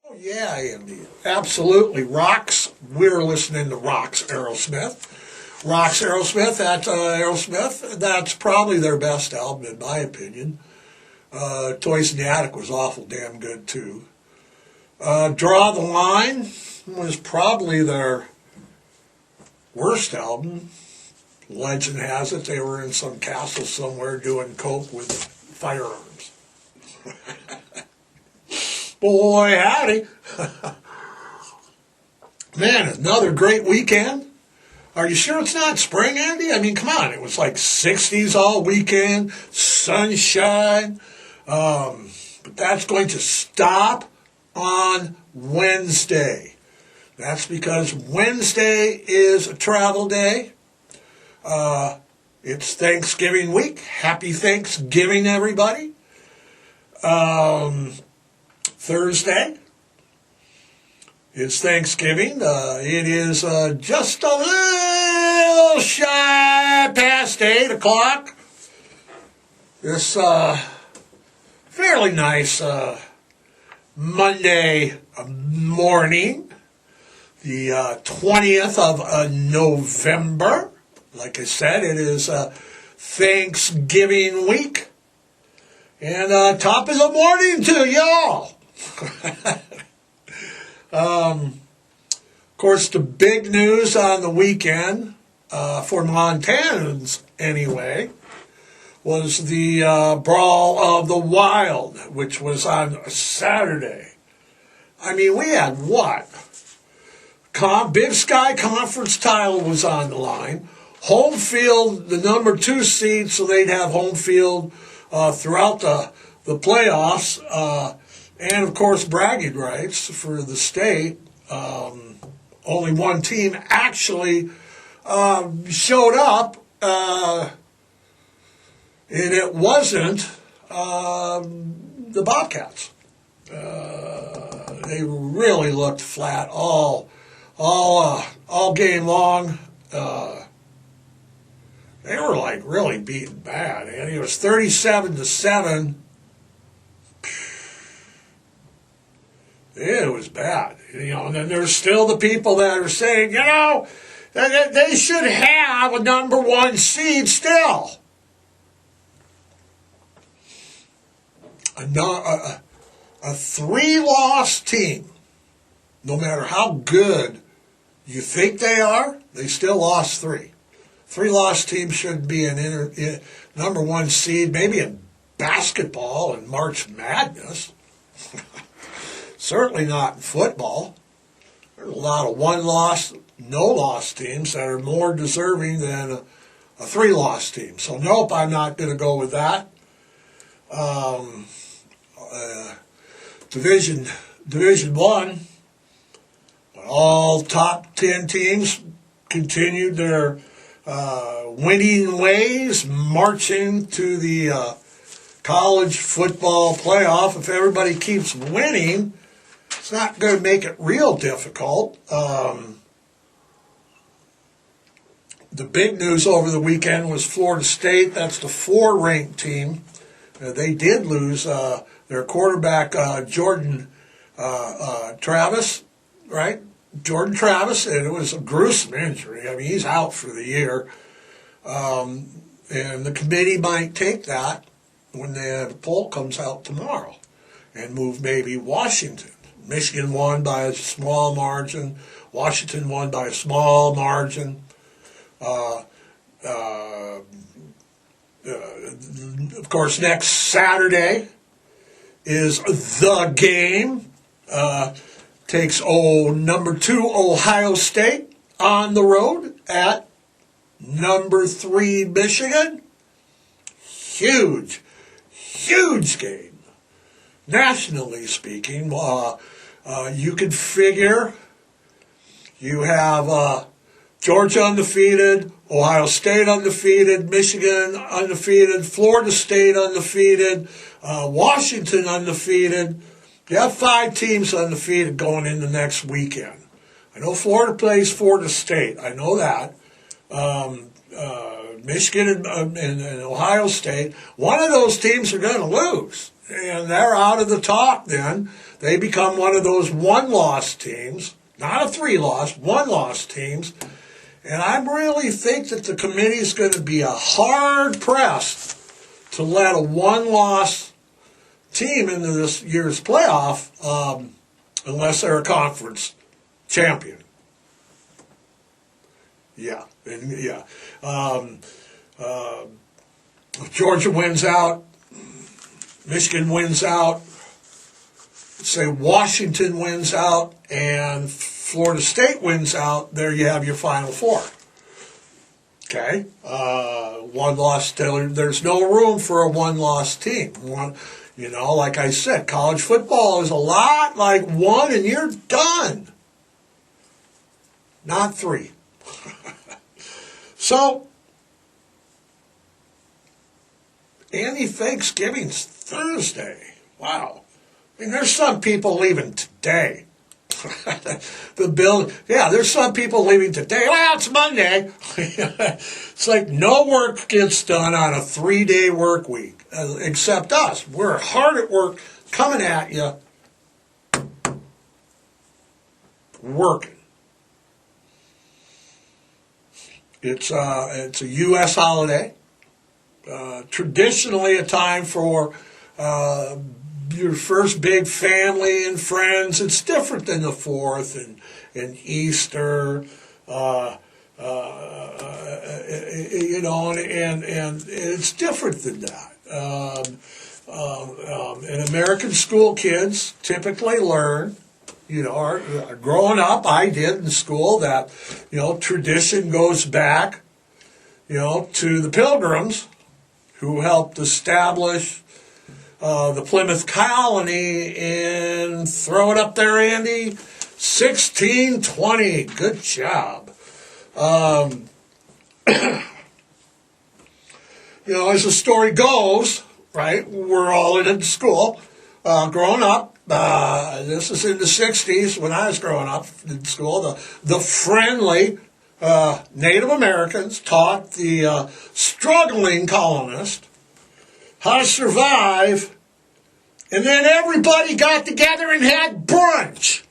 Oh, yeah, Andy. Absolutely. Rocks. We're listening to Rocks Aerosmith. Rocks Aerosmith, that's Aerosmith. That's probably their best album, in my opinion. Toys in the Attic was awful damn good, too. Draw the Line was probably their worst album. Legend has it they were in some castle somewhere doing coke with firearms. Boy, howdy. Man, another great weekend. Are you sure it's not spring, Andy? I mean, come on. It was like 60s all weekend, sunshine. But that's going to stop on Wednesday. That's because Wednesday is a travel day. It's Thanksgiving week. Happy Thanksgiving, everybody. Thursday is Thanksgiving. It is just a little shy past 8 o'clock. This fairly nice Monday morning, the 20th of November. Like I said, it is Thanksgiving week. And top of the morning to y'all. Of course, the big news on the weekend, for Montanans anyway, was the Brawl of the Wild, which was on Saturday. I mean, we had what? Big Sky Conference title was on the line. Home field, the number 2 seed, so they'd have home field throughout the playoffs. And, of course, bragging rights for the state. Only one team actually showed up, and it wasn't the Bobcats. They really looked flat all game long. They were like really beaten bad, and it was 37-7. It was bad, and then there's still the people that are saying, they should have a number 1 seed still. A 3-loss team, no matter how good you think they are, they still lost 3. 3-loss teams should be an number 1 seed, maybe in basketball and March Madness. Certainly not in football. There's a lot of 1-loss, no-loss teams that are more deserving than a 3-loss team. So nope, I'm not going to go with that. Division 1, all top 10 teams continued their winning ways, marching to the college football playoff. If everybody keeps winning, it's not going to make it real difficult. The big news over the weekend was Florida State. That's the 4-ranked team. They did lose their quarterback, Jordan Travis, right? Jordan Travis, and it was a gruesome injury. I mean, he's out for the year. And the committee might take that when the poll comes out tomorrow and move maybe Washington. Michigan won by a small margin. Washington won by a small margin. Of course, next Saturday is the game. Takes number 2 Ohio State on the road at number 3 Michigan. Huge game. Nationally speaking, you could figure you have Georgia undefeated, Ohio State undefeated, Michigan undefeated, Florida State undefeated, Washington undefeated. You have 5 teams undefeated going into next weekend. I know Florida plays Florida State. I know that. Michigan and Ohio State, one of those teams are going to lose. and they're out of the talk then. They become one of those one-loss teams, not a three-loss, one-loss teams. And I really think that the committee is going to be hard-pressed to let a one-loss team into this year's playoff unless they're a conference champion. Yeah. Georgia wins out. Michigan wins out. Say Washington wins out, and Florida State wins out. There you have your Final Four. Okay, one loss. There's no room for a one-loss team. Like I said, college football is a lot like one, and you're done. Not three. So, Andy, Thanksgiving's Thursday. Wow. I mean, there's some people leaving today. There's some people leaving today. Well, it's Monday. It's like no work gets done on a 3-day work week, except us. We're hard at work, coming at you, working. It's a U.S. holiday. Traditionally a time for your first big family and friends. It's different than the 4th and Easter, and it's different than that. And American school kids typically learn, growing up, I did in school, that, tradition goes back, to the Pilgrims who helped establish the Plymouth colony in, throw it up there, Andy, 1620. Good job. As the story goes, right, we're all in school, growing up. This is in the 60s when I was growing up in school. The friendly Native Americans taught the struggling colonists how to survive, and then everybody got together and had brunch.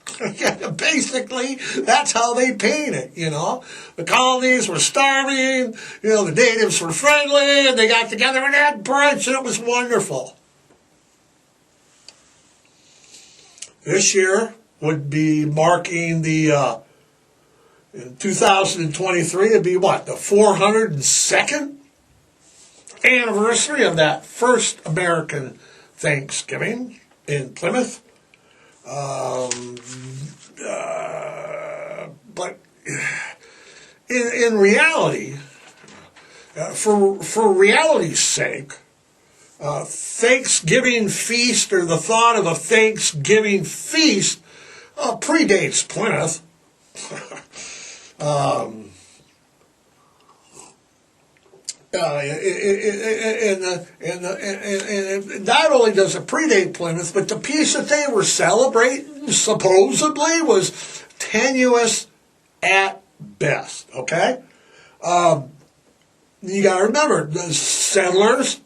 Basically, that's how they paint it, The colonies were starving, the natives were friendly, and they got together and had brunch, and it was wonderful. This year would be marking the, in 2023, it'd be what, the 402nd anniversary of that first American Thanksgiving in Plymouth. But in reality, for reality's sake, Thanksgiving feast, or the thought of a Thanksgiving feast, predates Plymouth. And not only does it predate Plymouth, but the piece that they were celebrating supposedly was tenuous at best. Okay, you got to remember, the settlers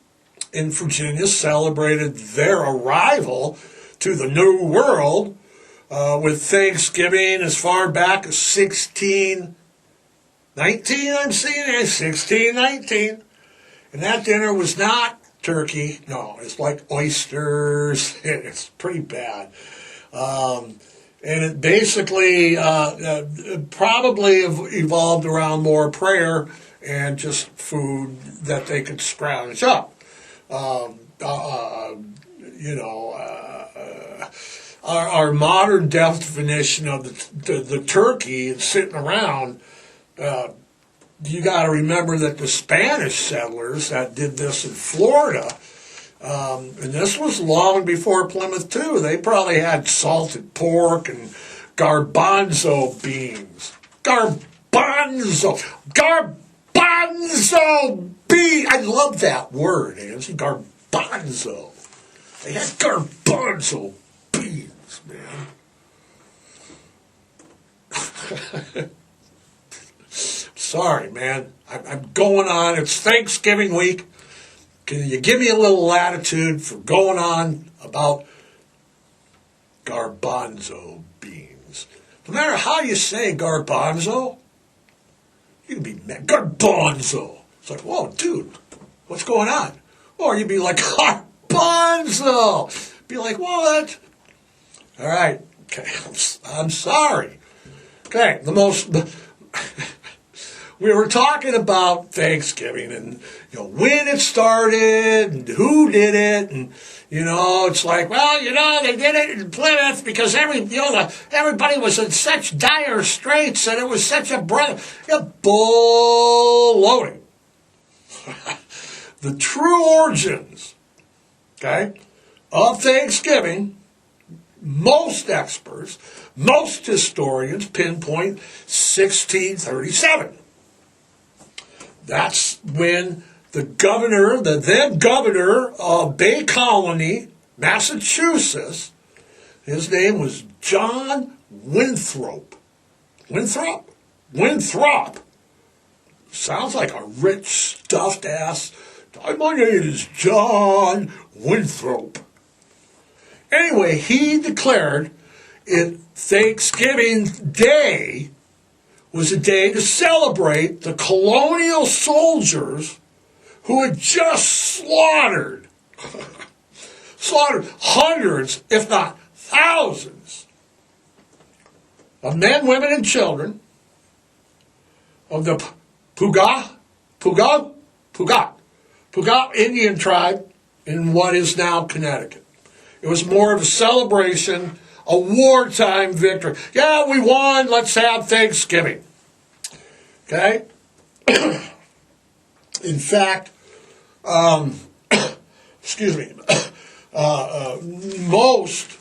in Virginia celebrated their arrival to the New World with Thanksgiving as far back as 1619. I'm seeing it, 1619. And that dinner was not turkey. No, it's like oysters. It's pretty bad. And it basically probably evolved around more prayer and just food that they could scrounge up. Our modern definition of the turkey and sitting around, you got to remember that the Spanish settlers that did this in Florida, and this was long before Plymouth too, they probably had salted pork and garbanzo beans. Garbanzo beans! I love that word, Nancy. Garbanzo. They had garbanzo beans, man. Sorry, man. I'm going on. It's Thanksgiving week. Can you give me a little latitude for going on about garbanzo beans? No matter how you say garbanzo, you can be mad. Garbanzo. It's like, whoa, dude, what's going on? Or you'd be like, garbanzo. Be like, what? All right. Okay, I'm sorry. Okay, we were talking about Thanksgiving and when it started and who did it, and it's like, well, they did it in Plymouth because everybody was in such dire straits and it was such a bull loading. The true origins, okay, of Thanksgiving, most experts, most historians pinpoint 1637. That's when the then governor of Bay Colony, Massachusetts, his name was John Winthrop. Winthrop. Sounds like a rich, stuffed ass. My name is John Winthrop. Anyway, he declared Thanksgiving Day was a day to celebrate the colonial soldiers who had just slaughtered hundreds, if not thousands, of men, women, and children of the Pugat Indian tribe in what is now Connecticut. It was more of a celebration, a wartime victory. Yeah, we won, let's have Thanksgiving. Okay? In fact, excuse me, most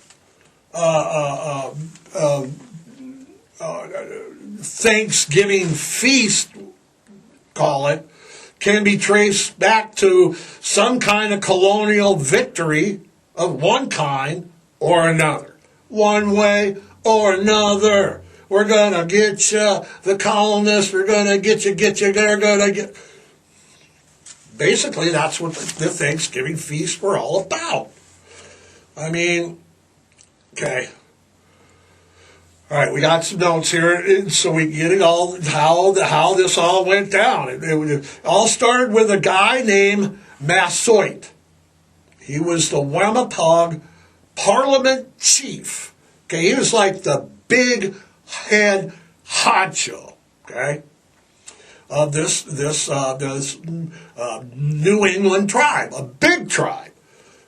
Thanksgiving feast, call it, can be traced back to some kind of colonial victory of one kind or another. One way or another. We're going to get you, the colonists, we're going to get you, they're going to get... Basically, that's what the Thanksgiving feasts were all about. I mean, okay. All right, we got some notes here, so we get it all, how this all went down. It all started with a guy named Massasoit. He was the Wampanoag Parliament chief. Okay, he was like the big head honcho, okay, of this New England tribe, a big tribe,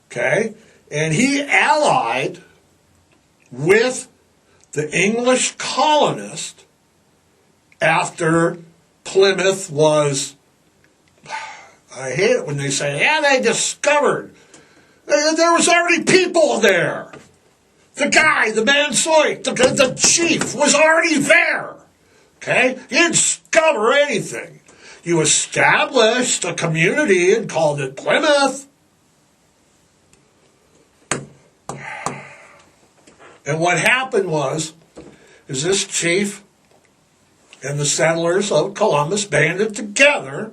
okay, and he allied with the English colonists after Plymouth was, I hate it when they say, yeah, they discovered. There was already people there. The guy, the Massasoit, the chief was already there. Okay? You didn't discover anything. You established a community and called it Plymouth. And what happened is this chief and the settlers of Columbus banded together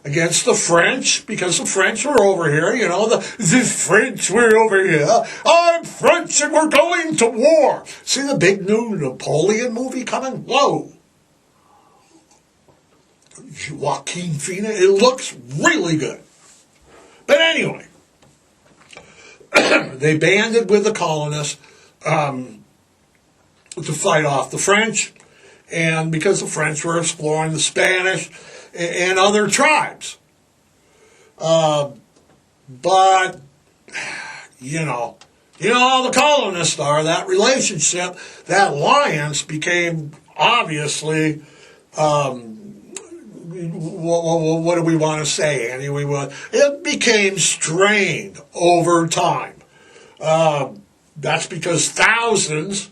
against the French, because the French were over here, the French were over here. I'm French and we're going to war. See the big new Napoleon movie coming? Whoa. Joaquin Phoenix, it looks really good. But anyway, they banded with the colonists to fight off the French, and because the French were exploring the Spanish and other tribes. But, how the colonists are, that relationship, that alliance became obviously, what do we want to say, Andy? It became strained over time. That's because thousands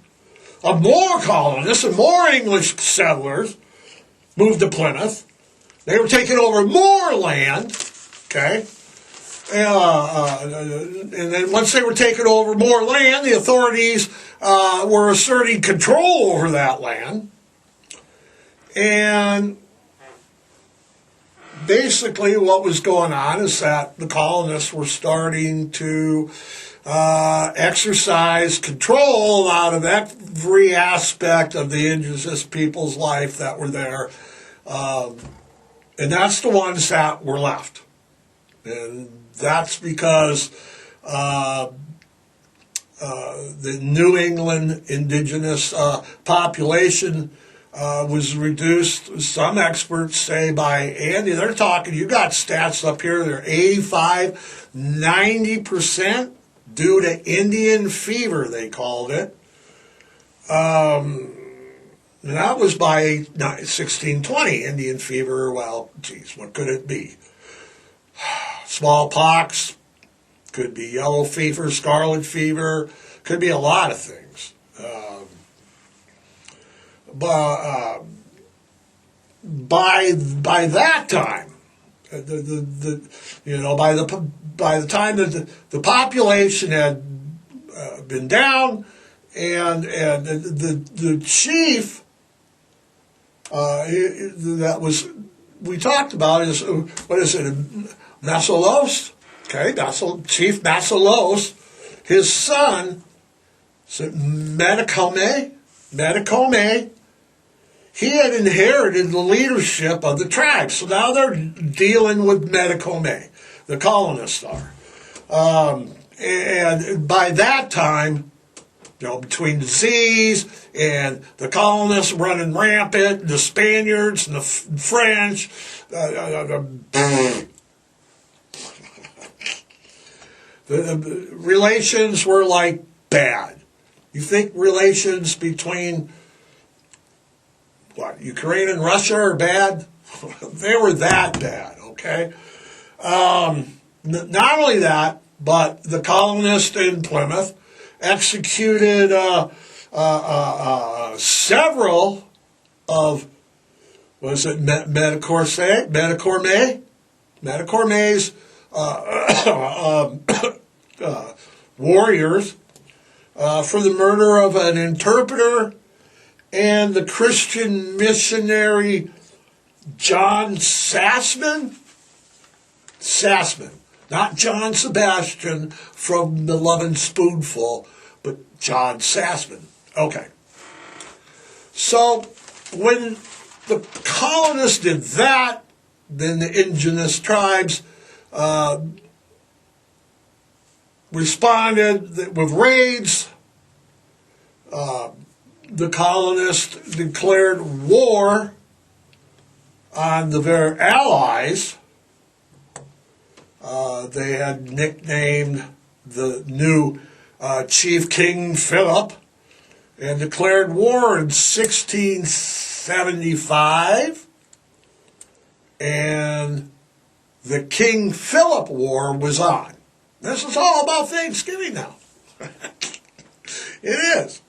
of more colonists and more English settlers moved to Plymouth. They were taking over more land, okay? And then once they were taking over more land, the authorities were asserting control over that land. And basically what was going on is that the colonists were starting to exercise control out of every aspect of the indigenous people's life that were there. And that's the ones that were left. And that's because the New England indigenous population was reduced, some experts say, by, Andy, they're talking, you got stats up here, they're 85, 90% due to Indian fever, they called it. And that was by 1620, Indian fever. Well, geez, what could it be? Smallpox, could be yellow fever, scarlet fever, could be a lot of things. But by that time, by the time that the population had been down, and the chief that was we talked about is what is it, Massalos? Okay, Chief Massalos, his son, Metacome, he had inherited the leadership of the tribe. So now they're dealing with Metacome, the colonists are. And by that time, between disease and the colonists running rampant, the Spaniards and the French, the relations were like bad. You think relations between Ukraine and Russia are bad? They were that bad, okay? Not only that, but the colonists in Plymouth executed several of, Metacorme's warriors for the murder of an interpreter and the Christian missionary John Sassman, not John Sebastian from The Lovin' Spoonful, but John Sassman. Okay. So when the colonists did that, then the indigenous tribes responded with raids. The colonists declared war on their allies. They had nicknamed the new chief King Philip and declared war in 1675. And the King Philip War was on. This is all about Thanksgiving now. It is.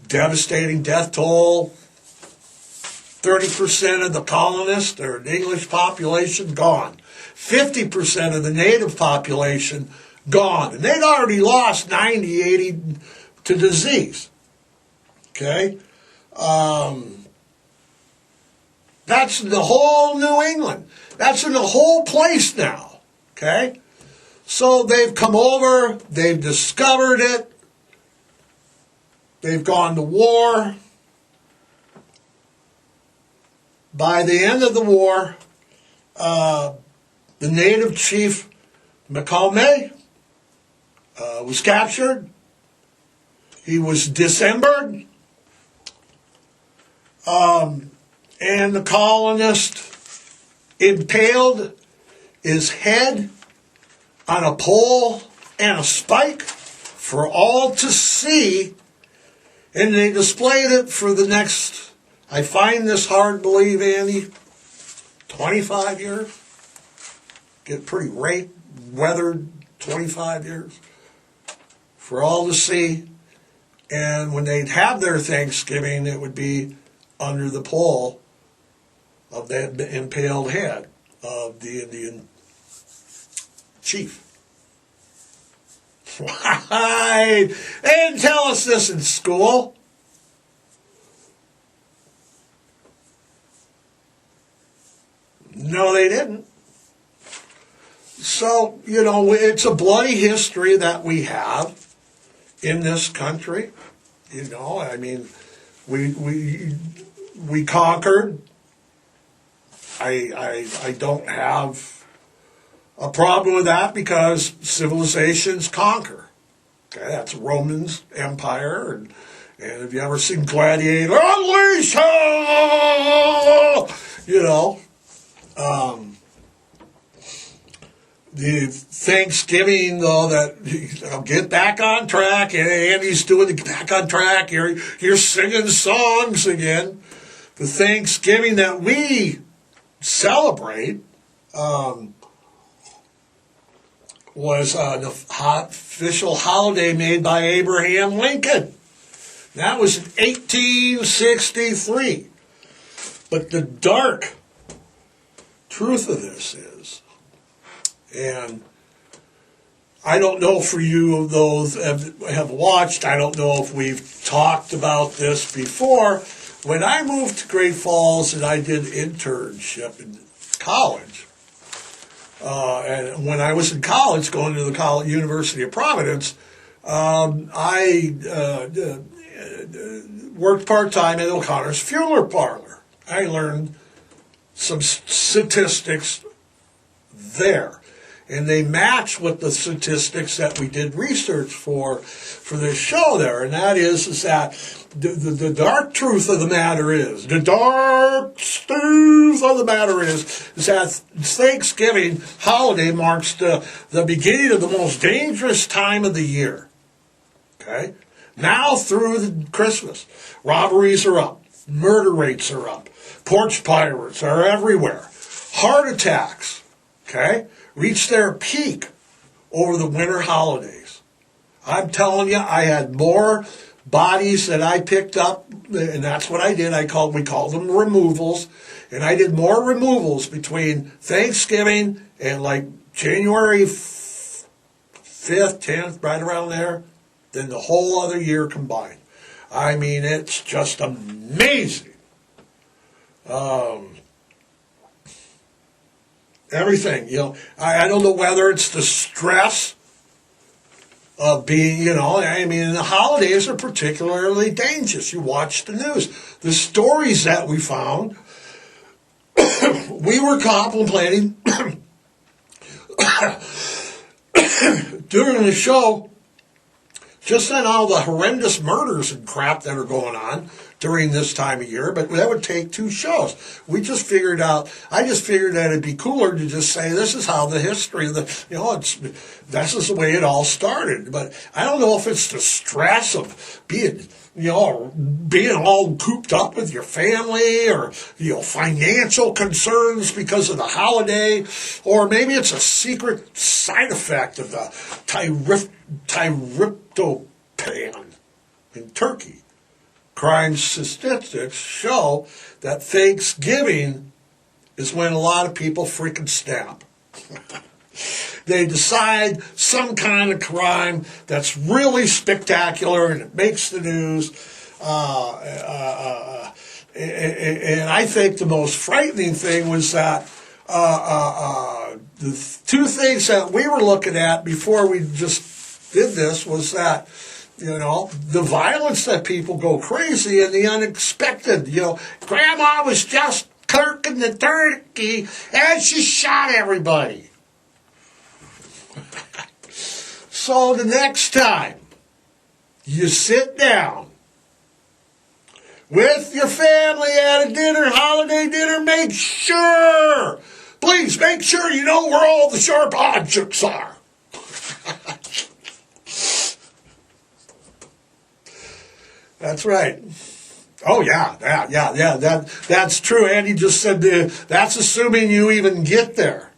Devastating death toll. 30% of the colonists, or the English population, gone. 50% of the native population, gone. And they'd already lost 90, 80 to disease. Okay? That's in the whole New England. That's in the whole place now. Okay? So they've come over, they've discovered it, they've gone to war. By the end of the war, the native chief Macomb was captured. He was dismembered. And the colonist impaled his head on a pole and a spike for all to see, and they displayed it for the next, I find this hard to believe, Andy, 25 years? Get pretty weathered 25 years for all to see. And when they'd have their Thanksgiving, it would be under the pole of that impaled head of the Indian chief. Why? They didn't tell us this in school. No, they didn't. So, it's a bloody history that we have in this country. We conquered. I don't have a problem with that because civilizations conquer. Okay, that's Romans Empire, and have you ever seen Gladiator? Unleash hell! The Thanksgiving, though, that I'll get back on track. Andy's doing the get back on track. You're singing songs again. The Thanksgiving that we celebrate was an official holiday made by Abraham Lincoln. That was in 1863. But the dark truth of this is, and I don't know for you of those have watched, I don't know if we've talked about this before. When I moved to Great Falls and I did internship in college, and when I was in college, going to the University of Providence, I worked part-time at O'Connor's Funeral Parlor. I learned some statistics there. And they match with the statistics that we did research for this show there. And that is that the dark truth of the matter is, that Thanksgiving holiday marks the beginning of the most dangerous time of the year. Okay? Now through Christmas, robberies are up, murder rates are up, porch pirates are everywhere, heart attacks, okay, reach their peak over the winter holidays. I'm telling you, I had more bodies that I picked up, and that's what I did. We called them removals, and I did more removals between Thanksgiving and like January 5th, 10th, right around there, than the whole other year combined. I mean, it's just amazing. Everything, I don't know whether it's the stress of being, the holidays are particularly dangerous. You watch the news. The stories that we found, we were contemplating during the show, just on all the horrendous murders and crap that are going on during this time of year, but that would take 2 shows. I just figured that it'd be cooler to just say this is how the history of this is the way it all started. But I don't know if it's the stress of being all cooped up with your family, or financial concerns because of the holiday, or maybe it's a secret side effect of the tryptophan in turkey. Crime statistics show that Thanksgiving is when a lot of people freaking snap. They decide some kind of crime that's really spectacular and it makes the news. And I think the most frightening thing was that the 2 things that we were looking at before we just did this was that, the violence that people go crazy and the unexpected. Grandma was just cooking the turkey and she shot everybody. So the next time you sit down with your family at a holiday dinner, please make sure you know where all the sharp objects are. That's right. Oh, yeah, that's true. Andy just said that's assuming you even get there.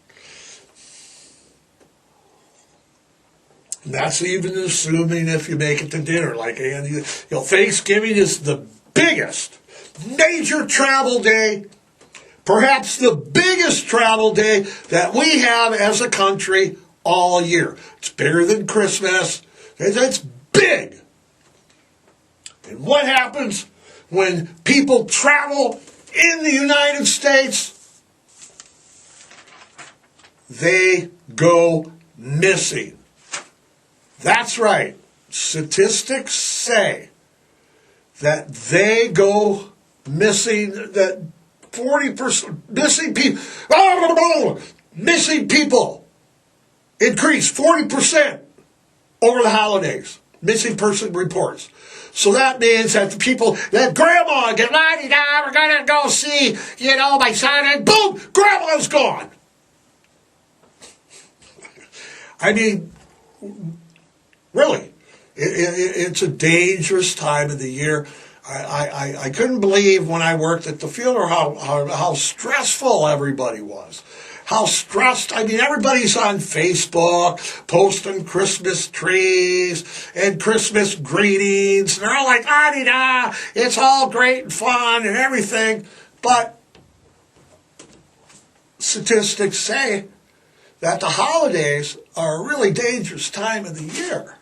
That's even assuming if you make it to dinner. Like Andy, Thanksgiving is the biggest major travel day, perhaps the biggest travel day that we have as a country all year. It's bigger than Christmas. It's big. And what happens when people travel in the United States? they go missing. That's right. Statistics say that they go missing, that 40% missing people increased 40% over the holidays. Missing person reports. So that means that the people, that grandma get la-di-da, we're going to go see, my son, and boom, grandma's gone. I mean, really, it's a dangerous time of the year. I couldn't believe when I worked at the funeral how stressful everybody was. How stressed, everybody's on Facebook posting Christmas trees and Christmas greetings. And they're all like, ah-di-da, it's all great and fun and everything. But statistics say that the holidays are a really dangerous time of the year.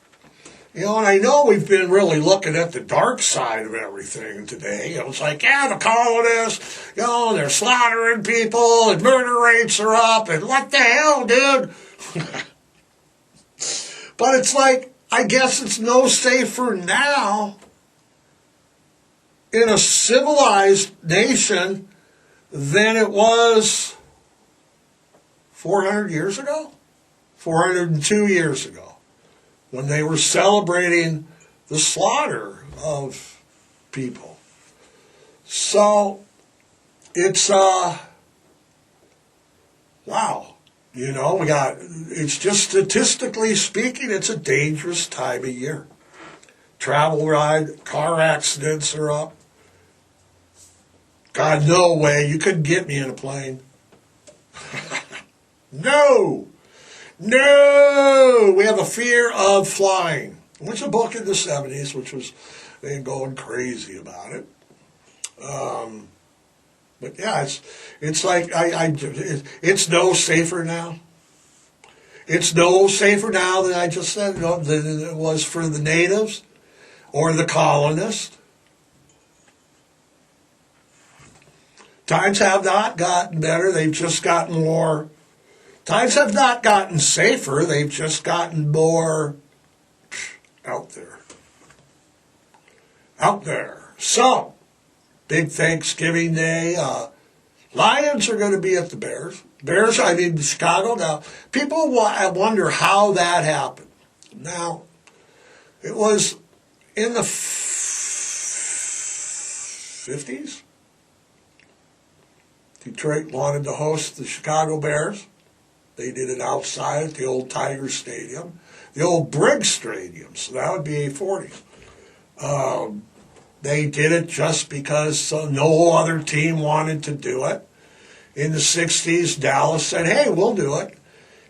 And I know we've been really looking at the dark side of everything today. It's like, the colonists, they're slaughtering people and murder rates are up and what the hell, dude? But it's like, I guess it's no safer now in a civilized nation than it was 400 years ago? 402 years ago, when they were celebrating the slaughter of people. So, it's, wow. It's just statistically speaking, it's a dangerous time of year. Travel ride, car accidents are up. God, no way, you couldn't get me in a plane. No! No! We have a fear of flying. There's a book in the 70s, which was, they going crazy about it. But yeah, it's like, it's no safer now. It's no safer now than I just said, than it was for the natives or the colonists. Times have not gotten better, they've just gotten more. Times have not gotten safer, they've just gotten more out there. Out there. So, big Thanksgiving Day. Lions are going to be at the Bears. Chicago. Now, people wonder how that happened. Now, it was in the 50s. Detroit wanted to host the Chicago Bears. They did it outside at the old Tiger Stadium, the old Briggs Stadium, so that would be A40. They did it just because no other team wanted to do it. In the 60s, Dallas said, hey, we'll do it.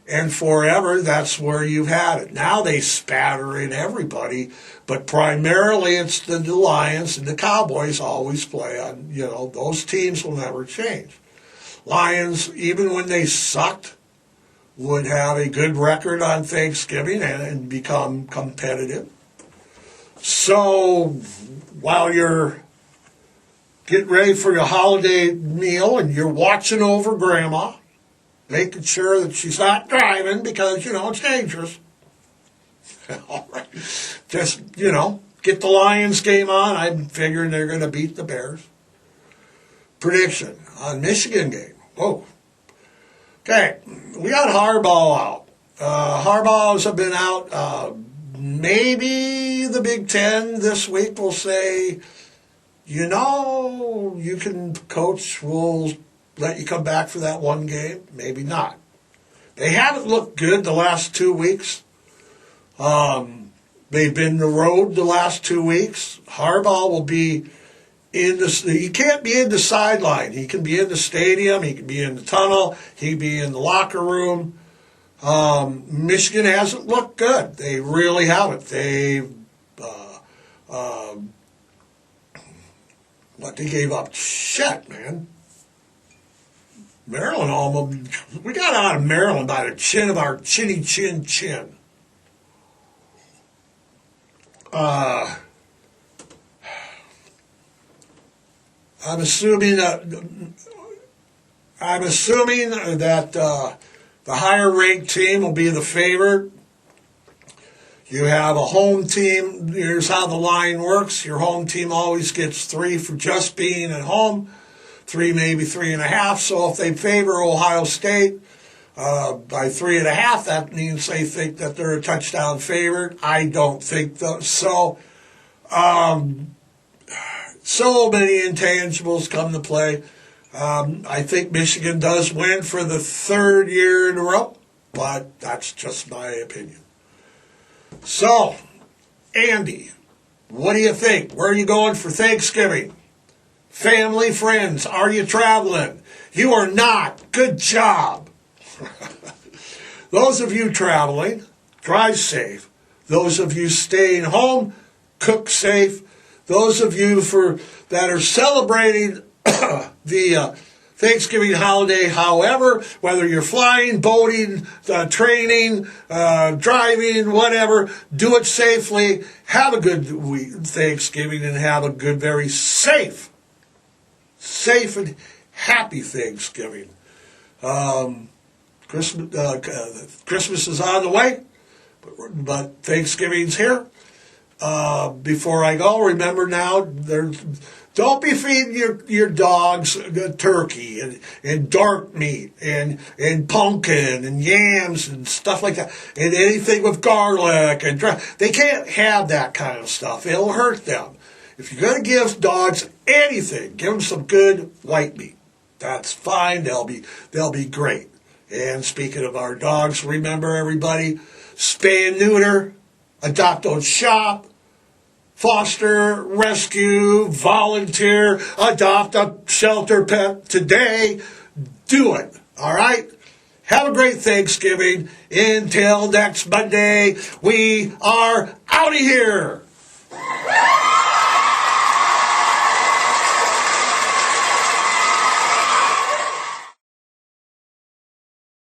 And forever, that's where you've had it. Now they spatter in everybody, but primarily it's the Lions and the Cowboys always play on, those teams will never change. Lions, even when they sucked, would have a good record on Thanksgiving and become competitive. So while you're getting ready for your holiday meal and you're watching over Grandma, making sure that she's not driving because, it's dangerous. All right. Just, get the Lions game on. I'm figuring they're going to beat the Bears. Prediction on Michigan game. Whoa. Okay, we got Harbaugh out. Harbaugh's have been out. Maybe the Big Ten this week will say, you can coach, we'll let you come back for that one game. Maybe not. They haven't looked good the last 2 weeks. They've been the road the last 2 weeks. Harbaugh will be he can't be in the sideline. He can be in the stadium. He can be in the tunnel. He can be in the locker room. Michigan hasn't looked good. They really haven't. They gave up? Shit, man. Maryland almost. We got out of Maryland by the chin of our chinny chin. I'm assuming that The higher ranked team will be the favorite. You have a home team. Here's how the line works. Your home team always gets 3 for just being at home. 3, maybe 3.5. So if they favor Ohio State by 3.5, that means they think that they're a touchdown favorite. I don't think so. So many intangibles come to play. I think Michigan does win for the 3rd year in a row, but that's just my opinion. So, Andy, what do you think? Where are you going for Thanksgiving? Family, friends, are you traveling? You are not. Good job. Those of you traveling, drive safe. Those of you staying home, cook safe. Those of you that are celebrating the Thanksgiving holiday, however, whether you're flying, boating, training, driving, whatever, do it safely. Have a good Thanksgiving and have a good, very safe and happy Thanksgiving. Christmas is on the way, but Thanksgiving's here. Before I go, remember now, don't be feeding your dogs turkey and dark meat and pumpkin and yams and stuff like that, and anything with garlic and they can't have that kind of stuff. It'll hurt them. If you're going to give dogs anything, give them some good white meat. That's fine. They'll be great. And speaking of our dogs, remember everybody, spay and neuter, adopt, don't shop, foster, rescue, volunteer, adopt a shelter pet today. Do it. All right? Have a great Thanksgiving. Until next Monday, we are out of here.